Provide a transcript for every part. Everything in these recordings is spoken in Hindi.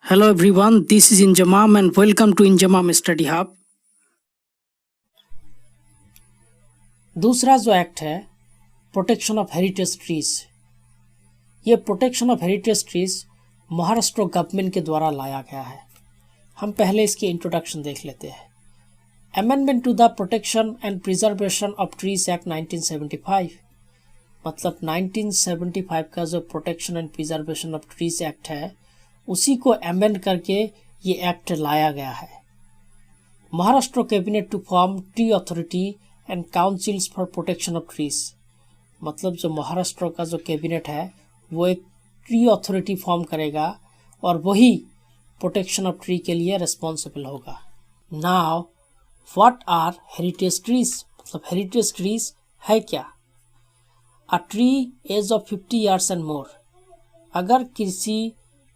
Hello everyone, this is Injamam and welcome to Injamam Study Hub. दूसरा जो एक्ट है प्रोटेक्शन ऑफ हेरिटेज ट्रीज, ये protection of heritage trees Maharashtra government के द्वारा लाया गया है। हम पहले इसकी इंट्रोडक्शन देख लेते हैं। Amendment to the protection and preservation of trees act 1975, मतलब 1975 का जो protection and preservation of trees act है उसी को अमेंड करके ये एक्ट लाया गया है। Maharashtra cabinet to form tree authority and councils for protection of trees, मतलब जो महाराष्ट्र का जो कैबिनेट है वो एक ट्री अथॉरिटी फॉर्म करेगा और वही प्रोटेक्शन ऑफ ट्री के लिए रिस्पॉन्सिबल होगा। Now what are heritage trees, मतलब हेरिटेज ट्रीज है क्या? A tree age of 50 years and more, अगर किसी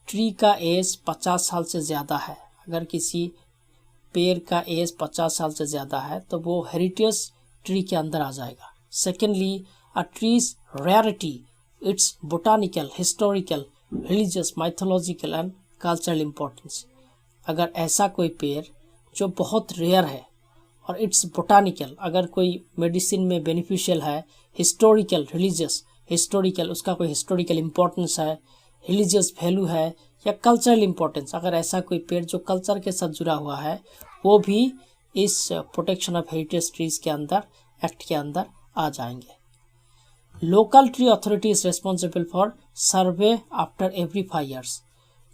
ट्री का एज 50 साल से ज़्यादा है, अगर किसी पेड़ का एज 50 साल से ज़्यादा है तो वो हेरिटेज ट्री के अंदर आ जाएगा। Secondly, a trees rarity, it's botanical, historical, religious, mythological and cultural importance, अगर ऐसा कोई पेड़ जो बहुत रेयर है और इट्स बोटानिकल, अगर कोई मेडिसिन में बेनिफिशियल है, हिस्टोरिकल, रिलीजियस, हिस्टोरिकल, उसका कोई हिस्टोरिकल इम्पोर्टेंस है, रिलीजियस वैल्यू है या कल्चरल इम्पोर्टेंस, अगर ऐसा कोई पेड़ जो कल्चर के साथ जुड़ा हुआ है वो भी इस प्रोटेक्शन ऑफ हेरिटेज ट्रीज के अंदर, एक्ट के अंदर आ जाएंगे। Local tree authority is responsible for survey after every 5 years,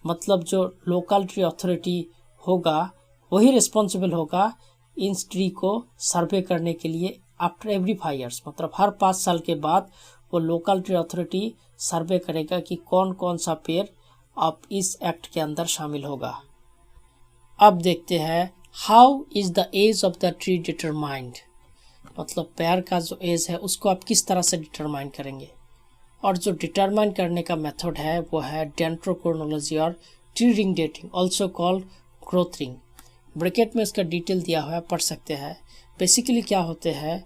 मतलब जो लोकल ट्री अथॉरिटी होगा वही रिस्पॉन्सिबल होगा इन ट्री को सर्वे करने के लिए आफ्टर एवरी 5 ईयर्स, मतलब हर 5 साल के बाद वो लोकल ट्री अथॉरिटी सर्वे करेगा कि कौन कौन सा पेड़ अब इस एक्ट के अंदर शामिल होगा। अब देखते हैं how is the age of the tree determined, मतलब पेड़ का जो एज है उसको आप किस तरह से डिटरमाइन करेंगे। और जो डिटरमाइन करने का मेथड है वो है डेंड्रोक्रोनोलॉजी और tree ring dating, also called growth ring. Bracket में इसका डिटेल दिया हुआ है, पढ़ सकते हैं। बेसिकली क्या होते हैं,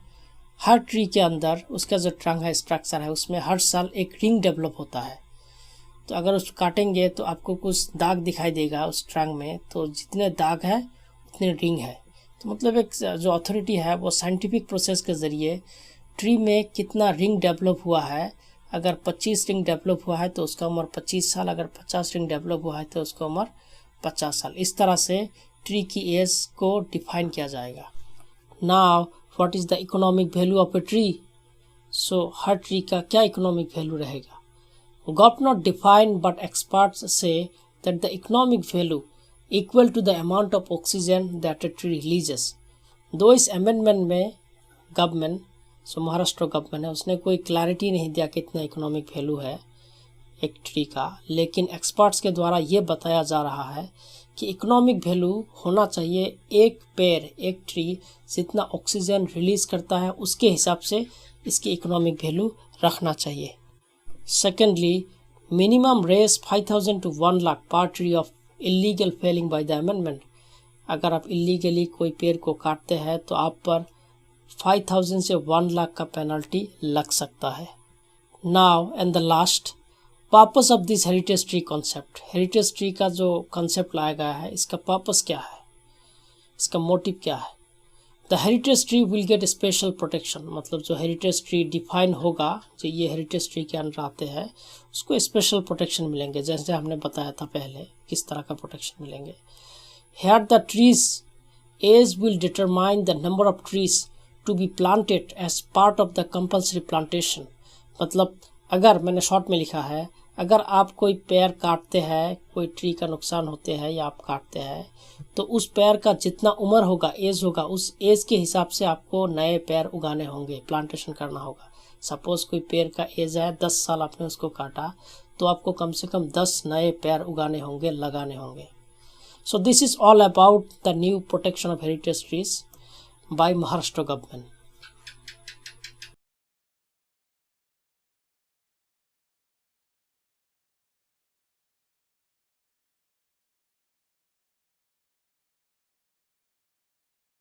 हर ट्री के अंदर उसका जो ट्रंक है, स्ट्रक्चर है, उसमें हर साल एक रिंग डेवलप होता है। तो अगर उसको काटेंगे तो आपको कुछ दाग दिखाई देगा उस ट्रंक में, तो जितने दाग है उतने रिंग है। तो मतलब एक जो अथॉरिटी है वो साइंटिफिक प्रोसेस के ज़रिए ट्री में कितना रिंग डेवलप हुआ है, अगर 25 रिंग डेवलप हुआ है तो उसका उम्र 25 साल, अगर 50 रिंग डेवलप हुआ है तो उसका उम्र 50 साल। इस तरह से ट्री की एज को डिफाइन किया जाएगा। Now what is the economic value of a tree, so हर ट्री का क्या इकोनॉमिक वैल्यू रहेगा। Got not define but experts से that the economic value equal to the amount of oxygen that a tree releases. दो इस अमेंडमेंट में गवर्नमेंट, सो महाराष्ट्र गवर्नमेंट है, उसने कोई क्लैरिटी नहीं दिया कितना इकोनॉमिक वैल्यू है एक ट्री का, लेकिन एक्सपर्ट्स के द्वारा ये बताया जा रहा है कि इकोनॉमिक वैल्यू होना चाहिए एक पेड़, एक ट्री जितना ऑक्सीजन रिलीज करता है उसके हिसाब से इसकी इकोनॉमिक वैल्यू रखना चाहिए। सेकेंडली, मिनिमम रेस 5000 to 1 lakh per tree of illegal felling by the amendment, अगर आप इलीगली कोई पेड़ को काटते हैं तो आप पर 5000 से 1 लाख का पेनल्टी लग सकता है। Now and the last, purpose of this heritage tree concept, heritage tree का जो कॉन्सेप्ट लाया गया है इसका पर्पस क्या है, इसका मोटिव क्या है। The heritage tree will get special protection, मतलब जो हेरिटेज ट्री डिफाइन होगा, जो ये हेरिटेज ट्री के अंदर आते हैं उसको स्पेशल प्रोटेक्शन मिलेंगे, जैसे हमने बताया था पहले किस तरह का प्रोटेक्शन मिलेंगे। Here the trees age will determine the number of trees to be planted as part of the compulsory plantation, मतलब अगर मैंने शॉर्ट में लिखा है, अगर आप कोई पेड़ काटते हैं, कोई ट्री का नुकसान होते हैं या आप काटते हैं तो उस पेड़ का जितना उम्र होगा, एज होगा, उस एज के हिसाब से आपको नए पेड़ उगाने होंगे, प्लांटेशन करना होगा। सपोज कोई पेड़ का एज है 10 साल, आपने उसको काटा तो आपको कम से कम 10 नए पेड़ उगाने होंगे, लगाने होंगे। So this is all about the new protection of heritage trees by Maharashtra government.